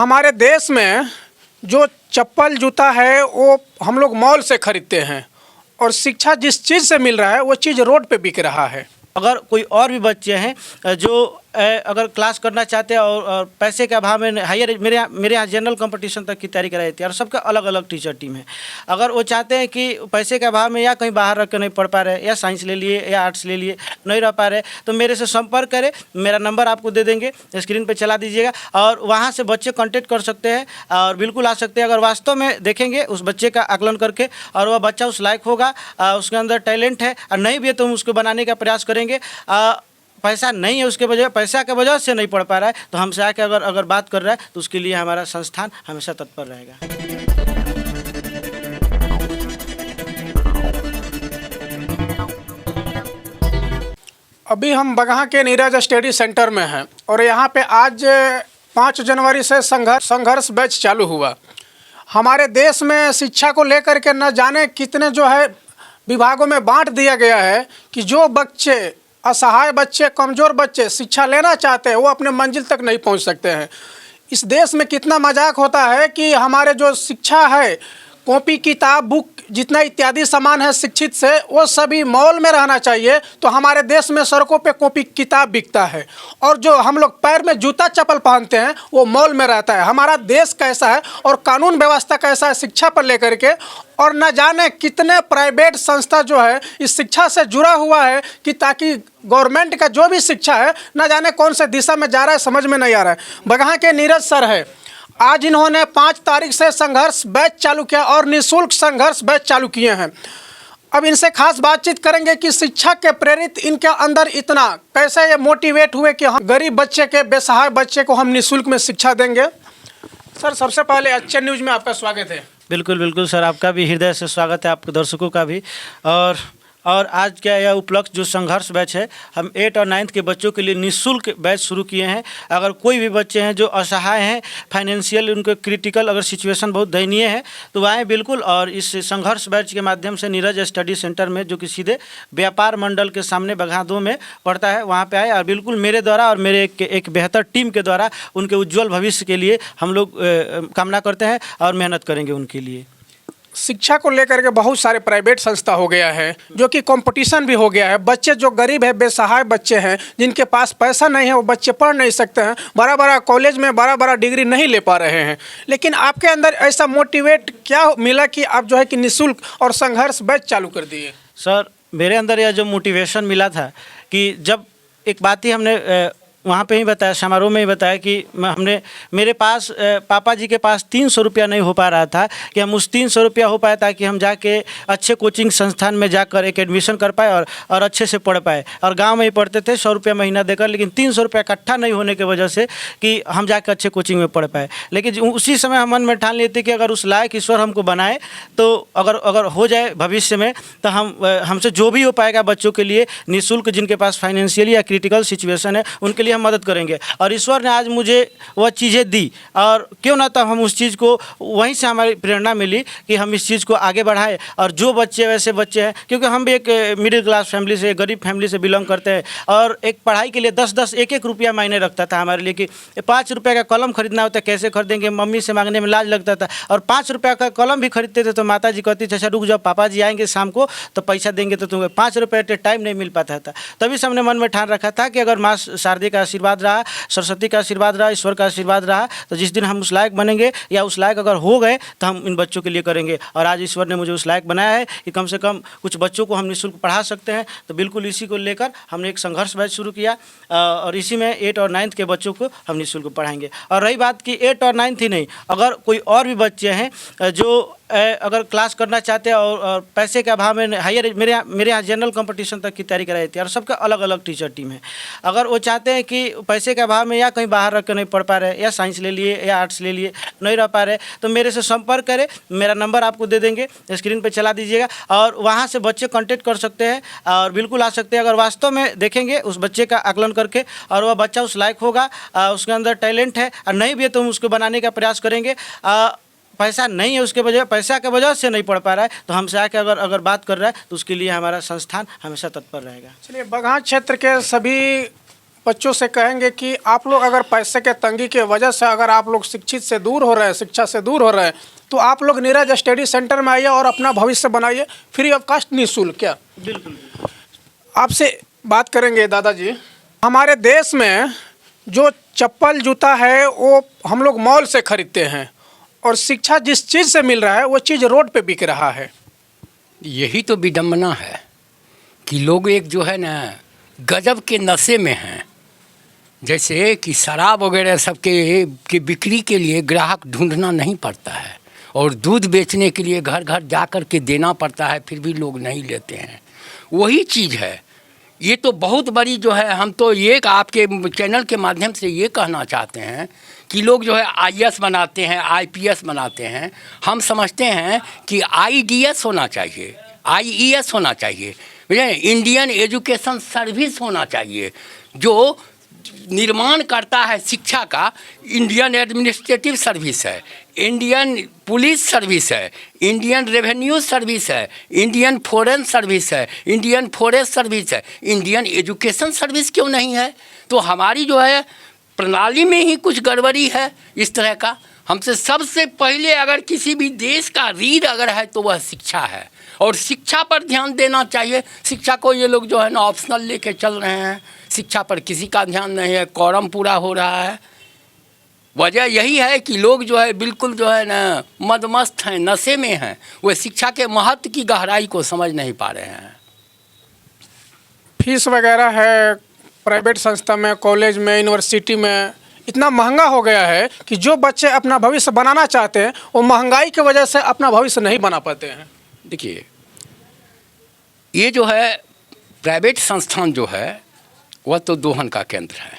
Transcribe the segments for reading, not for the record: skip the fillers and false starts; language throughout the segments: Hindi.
हमारे देश में जो चप्पल जूता है वो हम लोग मॉल से खरीदते हैं और शिक्षा जिस चीज़ से मिल रहा है वो चीज़ रोड पे बिक रहा है। अगर कोई और भी बच्चे हैं जो अगर क्लास करना चाहते हैं और पैसे के अभाव में हायर मेरे यहाँ जनरल कंपटीशन तक की तैयारी कराई थी और सबका अलग अलग टीचर टीम है। अगर वो चाहते हैं कि पैसे के अभाव में या कहीं बाहर रख कर नहीं पढ़ पा रहे या साइंस ले लिए या आर्ट्स ले लिए नहीं रह पा रहे तो मेरे से संपर्क करें। मेरा नंबर आपको दे देंगे, स्क्रीन पर चला दीजिएगा और वहाँ से बच्चे कॉन्टेक्ट कर सकते हैं और बिल्कुल आ सकते हैं। अगर वास्तव में देखेंगे उस बच्चे का आकलन करके और वह बच्चा उस लायक होगा, उसके अंदर टैलेंट है और नहीं भी है तो हम उसको बनाने का प्रयास करेंगे। पैसा नहीं है उसके वजह पैसा के वजह से नहीं पढ़ पा रहा है तो हमसे आके अगर बात कर रहा है तो उसके लिए हमारा संस्थान हमेशा तत्पर रहेगा। अभी हम बगहा के नीरज स्टडी सेंटर में हैं और यहाँ पे आज 5 जनवरी से संघर्ष बैच चालू हुआ। हमारे देश में शिक्षा को लेकर के न जाने कितने जो है विभागों में बांट दिया गया है कि जो बच्चे असहाय बच्चे, कमज़ोर बच्चे शिक्षा लेना चाहते हैं वो अपने मंजिल तक नहीं पहुंच सकते हैं। इस देश में कितना मजाक होता है कि हमारे जो शिक्षा है, कॉपी किताब बुक जितना इत्यादि सामान है शिक्षित से वो सभी मॉल में रहना चाहिए। तो हमारे देश में सड़कों पे कॉपी किताब बिकता है और जो हम लोग पैर में जूता चप्पल पहनते हैं वो मॉल में रहता है। हमारा देश कैसा है और कानून व्यवस्था कैसा है शिक्षा पर लेकर के, और न जाने कितने प्राइवेट संस्था जो है इस शिक्षा से जुड़ा हुआ है कि ताकि गवर्नमेंट का जो भी शिक्षा है न जाने कौन से दिशा में जा रहा है, समझ में नहीं आ रहा है। बगहा के नीरज सर है, आज इन्होंने 5 तारीख से संघर्ष बैच चालू किया और निःशुल्क संघर्ष बैच चालू किए हैं। अब इनसे खास बातचीत करेंगे कि शिक्षा के प्रेरित इनके अंदर इतना कैसे ये मोटिवेट हुए कि हम गरीब बच्चे के, बेसहाय बच्चे को हम निःशुल्क में शिक्षा देंगे। सर, सबसे पहले अच्छे न्यूज़ में आपका स्वागत है। बिल्कुल बिल्कुल सर, आपका भी हृदय से स्वागत है, आपके दर्शकों का भी। और आज क्या यह उपलक्ष्य जो संघर्ष बैच है, हम 8 और 9th के बच्चों के लिए निःशुल्क बैच शुरू किए हैं। अगर कोई भी बच्चे हैं जो असहाय हैं, फाइनेंशियल उनको क्रिटिकल अगर सिचुएशन बहुत दयनीय है तो आएँ बिल्कुल। और इस संघर्ष बैच के माध्यम से नीरज स्टडी सेंटर में जो कि सीधे व्यापार मंडल के सामने बगहा 2 में पड़ता है, वहाँ पर आए और बिल्कुल मेरे द्वारा और मेरे एक बेहतर टीम के द्वारा उनके उज्ज्वल भविष्य के लिए हम लोग कामना करते हैं और मेहनत करेंगे उनके लिए। शिक्षा को लेकर के बहुत सारे प्राइवेट संस्था हो गया है जो कि कंपटीशन भी हो गया है। बच्चे जो गरीब है, बेसहाय बच्चे हैं, जिनके पास पैसा नहीं है, वो बच्चे पढ़ नहीं सकते हैं, बड़ा कॉलेज में बड़ा डिग्री नहीं ले पा रहे हैं। लेकिन आपके अंदर ऐसा मोटिवेट क्या मिला कि आप जो है कि निःशुल्क और संघर्ष बैच चालू कर दिए? सर, मेरे अंदर यह जो मोटिवेशन मिला था कि जब एक बात ही हमने वहाँ पे ही बताया, समारोह में ही बताया कि मेरे पास पापा जी के पास 300 रुपया नहीं हो पा रहा था कि हम उस 300 रुपया हो पाए ताकि हम जाके अच्छे कोचिंग संस्थान में जाकर एक एडमिशन कर पाए और अच्छे से पढ़ पाए। और गांव में ही पढ़ते थे 100 रुपया महीना देकर, लेकिन 300 रुपया इकट्ठा नहीं होने की वजह से कि हम जाकर अच्छे कोचिंग में पढ़ पाए। लेकिन उसी समय हम मन में ठान लेते कि अगर उस लायक ईश्वर हमको बनाए तो अगर हो जाए भविष्य में तो हमसे जो भी हो पाएगा बच्चों के लिए निःशुल्क, जिनके पास फाइनेंशियली या क्रिटिकल सिचुएशन है उनके लिए हम मदद करेंगे। और ईश्वर ने आज मुझे वह चीज़ें दी और क्यों ना तब हम उस चीज़ को, वहीं से हमारी प्रेरणा मिली कि हम इस चीज़ को आगे बढ़ाएं। और जो बच्चे वैसे बच्चे हैं, क्योंकि हम भी एक मिडिल क्लास फैमिली से, गरीब फैमिली से बिलोंग करते हैं और एक पढ़ाई के लिए 10-10 1-1 रुपया मायने रखता था हमारे लिए कि 5 रुपये का कलम खरीदना होता है, कैसे खरीदेंगे, मम्मी से मांगने में लाज लगता था। और 5 रुपये का कलम भी खरीदते थे तो माता जी कहती थी अच्छा रुक जाओ, पापा जी आएंगे शाम को तो पैसा देंगे, तो तुम्हें 5 रुपये टाइम नहीं मिल पाता था। तभी से हमने मन में ठान रखा था कि अगर माँ शारदे का आशीर्वाद रहा, सरस्वती का आशीर्वाद रहा, ईश्वर का आशीर्वाद रहा, तो जिस दिन हम उस लायक बनेंगे या उस लायक अगर हो गए तो हम इन बच्चों के लिए करेंगे। और आज ईश्वर ने मुझे उस लायक बनाया है कि कम से कम कुछ बच्चों को हम निःशुल्क पढ़ा सकते हैं। तो बिल्कुल इसी को लेकर हमने एक संघर्ष बैच शुरू किया और इसी में 8 और 9th के बच्चों को हम निःशुल्क पढ़ाएंगे। और रही बात कि 8 और 9th ही नहीं, अगर कोई और भी बच्चे हैं जो अगर क्लास करना चाहते हैं और पैसे के अभाव में हायर मेरे यहाँ जनरल कंपटीशन तक की तैयारी कराई थी और सबका अलग अलग टीचर टीम है। अगर वो चाहते हैं कि पैसे के अभाव में या कहीं बाहर रख कर नहीं पढ़ पा रहे या साइंस ले लिए या आर्ट्स ले लिए नहीं रह पा रहे तो मेरे से संपर्क करें। मेरा नंबर आपको दे देंगे, स्क्रीन पर चला दीजिएगा और वहाँ से बच्चे कॉन्टेक्ट कर सकते हैं और बिल्कुल आ सकते हैं। अगर वास्तव में देखेंगे उस बच्चे का आकलन करके और वह बच्चा उस लायक होगा, उसके अंदर टैलेंट है और नहीं भी है तो हम उसको बनाने का प्रयास करेंगे। पैसा नहीं है उसके वजह पैसा के वजह से नहीं पढ़ पा रहा है तो हमसे आके अगर बात कर रहा है तो उसके लिए हमारा संस्थान हमेशा तत्पर रहेगा। चलिए, बगहा क्षेत्र के सभी बच्चों से कहेंगे कि आप लोग अगर पैसे के तंगी की वजह से अगर आप लोग शिक्षित से दूर हो रहे हैं, शिक्षा से दूर हो रहे हैं, तो आप लोग नीरज स्टडी सेंटर में आइए और अपना भविष्य बनाइए फ्री ऑफ कास्ट, निःशुल्क। क्या बिल्कुल। आपसे बात करेंगे दादाजी, हमारे देश में जो चप्पल जूता है वो हम लोग मॉल से खरीदते हैं और शिक्षा जिस चीज़ से मिल रहा है वो चीज़ रोड पे बिक रहा है। यही तो विडम्बना है कि लोग एक जो है ना गजब के नशे में हैं। जैसे कि शराब वगैरह सबके की बिक्री के लिए ग्राहक ढूंढना नहीं पड़ता है और दूध बेचने के लिए घर घर जा कर के देना पड़ता है, फिर भी लोग नहीं लेते हैं। वही चीज़ है। ये तो बहुत बड़ी जो है, हम तो ये आपके चैनल के माध्यम से ये कहना चाहते हैं कि लोग जो है आईएएस बनाते हैं, आईपीएस बनाते हैं। हम समझते हैं कि आईडीएस होना चाहिए, आईईएस होना चाहिए, इंडियन एजुकेशन सर्विस होना चाहिए, जो निर्माण करता है शिक्षा का। इंडियन एडमिनिस्ट्रेटिव सर्विस है, इंडियन पुलिस सर्विस है, इंडियन रेवेन्यू सर्विस है, इंडियन फॉरेन सर्विस है, इंडियन फॉरेस्ट सर्विस है। इंडियन एजुकेशन सर्विस क्यों नहीं है? तो हमारी जो है प्रणाली में ही कुछ गड़बड़ी है इस तरह का। हमसे सबसे पहले अगर किसी भी देश का रीढ़ अगर है तो वह शिक्षा है और शिक्षा पर ध्यान देना चाहिए। शिक्षा को ये लोग जो है ना ऑप्शनल लेके चल रहे हैं, शिक्षा पर किसी का ध्यान नहीं है, कॉरम पूरा हो रहा है। वजह यही है कि लोग जो है बिल्कुल जो है ना मदमस्त हैं, नशे में हैं, वे शिक्षा के महत्व की गहराई को समझ नहीं पा रहे हैं। फीस वगैरह है प्राइवेट संस्था में, कॉलेज में, यूनिवर्सिटी में इतना महंगा हो गया है कि जो बच्चे अपना भविष्य बनाना चाहते हैं वो महंगाई की वजह से अपना भविष्य नहीं बना पाते हैं। देखिए, ये जो है प्राइवेट संस्थान जो है वह तो दोहन का केंद्र है।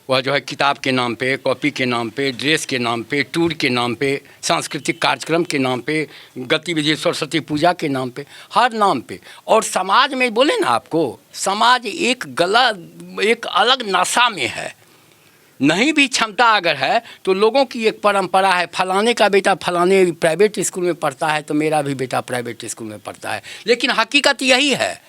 वह जो है किताब के नाम पे, कॉपी के नाम पे, ड्रेस के नाम पे, टूर के नाम पे, सांस्कृतिक कार्यक्रम के नाम पे, गतिविधि सरस्वती पूजा के नाम पे, हर नाम पे। और समाज में बोले ना आपको, समाज एक अलग नशा में है। नहीं भी क्षमता अगर है तो लोगों की एक परंपरा है, फलाने का बेटा फलाने प्राइवेट स्कूल में पढ़ता है तो मेरा भी बेटा प्राइवेट स्कूल में पढ़ता है। लेकिन हकीकत यही है,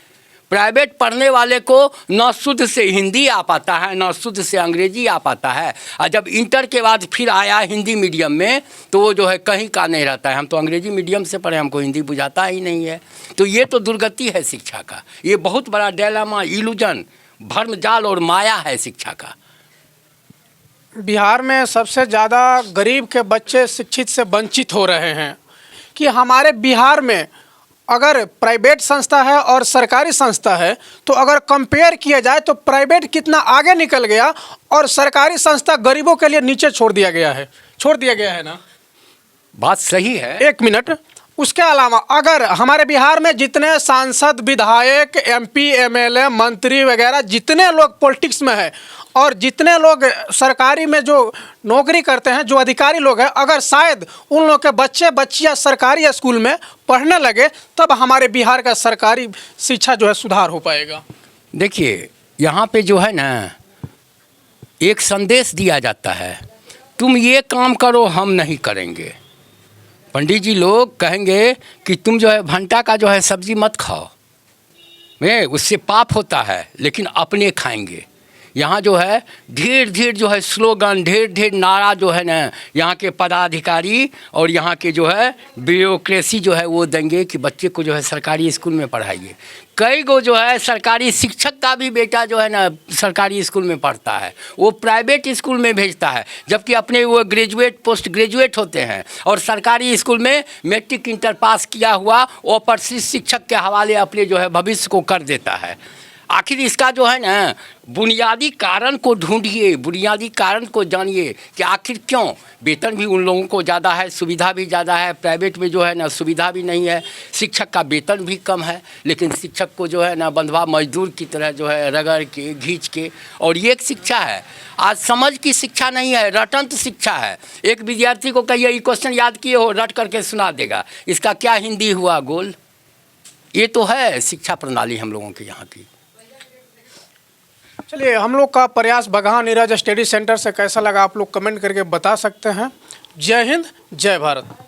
प्राइवेट पढ़ने वाले को न शुद्ध से हिंदी आ पाता है, न शुद्ध से अंग्रेजी आ पाता है, और जब इंटर के बाद फिर आया हिंदी मीडियम में तो वो जो है कहीं का नहीं रहता है। हम तो अंग्रेजी मीडियम से पढ़े, हमको हिंदी बुझाता ही नहीं है। तो ये तो दुर्गति है शिक्षा का, ये बहुत बड़ा डिलेमा, इल्यूजन, भ्रमजाल और माया है शिक्षा का। बिहार में सबसे ज़्यादा गरीब के बच्चे शिक्षित से वंचित हो रहे हैं कि हमारे बिहार में अगर प्राइवेट संस्था है और सरकारी संस्था है तो अगर कंपेयर किया जाए तो प्राइवेट कितना आगे निकल गया और सरकारी संस्था गरीबों के लिए नीचे छोड़ दिया गया है ना। बात सही है। एक मिनट, उसके अलावा अगर हमारे बिहार में जितने सांसद, विधायक, एमपी, एमएलए, मंत्री वगैरह जितने लोग पॉलिटिक्स में है और जितने लोग सरकारी में जो नौकरी करते हैं, जो अधिकारी लोग हैं, अगर शायद उन लोग के बच्चे बच्चियां सरकारी स्कूल में पढ़ने लगे तब हमारे बिहार का सरकारी शिक्षा जो है सुधार हो पाएगा। देखिए, यहाँ पे जो है ना एक संदेश दिया जाता है, तुम ये काम करो हम नहीं करेंगे। पंडित जी लोग कहेंगे कि तुम जो है भंटा का जो है सब्जी मत खाओ, उससे पाप होता है, लेकिन अपने खाएंगे। यहाँ जो है ढेर जो है स्लोगन, ढेर नारा जो है ना यहाँ के पदाधिकारी और यहाँ के जो है ब्यूरोक्रेसी जो है वो देंगे कि बच्चे को जो है सरकारी स्कूल में पढ़ाइए। कई गो जो है सरकारी शिक्षक का भी बेटा जो है ना सरकारी स्कूल में पढ़ता है, वो प्राइवेट स्कूल में भेजता है, जबकि अपने वो ग्रेजुएट, पोस्ट ग्रेजुएट होते हैं और सरकारी स्कूल में मैट्रिक इंटर पास किया हुआ वो अप्रशिक्षित शिक्षक के हवाले अपने जो है भविष्य को कर देता है। आखिर इसका जो है ना बुनियादी कारण को ढूंढिए, बुनियादी कारण को जानिए कि आखिर क्यों वेतन भी उन लोगों को ज़्यादा है, सुविधा भी ज़्यादा है। प्राइवेट में जो है ना सुविधा भी नहीं है, शिक्षक का वेतन भी कम है, लेकिन शिक्षक को जो है ना बंधवा मजदूर की तरह जो है रगड़ के घींच के। और ये एक शिक्षा है, आज समझ की शिक्षा नहीं है, रटंत शिक्षा है। एक विद्यार्थी को कहिए ये क्वेश्चन याद किए हो, रट करके सुना देगा, इसका क्या हिंदी हुआ गोल। ये तो है शिक्षा प्रणाली हम लोगों के यहाँ की। चलिए, हम लोग का प्रयास बगहा नीरज स्टडी सेंटर से कैसा लगा आप लोग कमेंट करके बता सकते हैं। जय हिंद, जय भारत।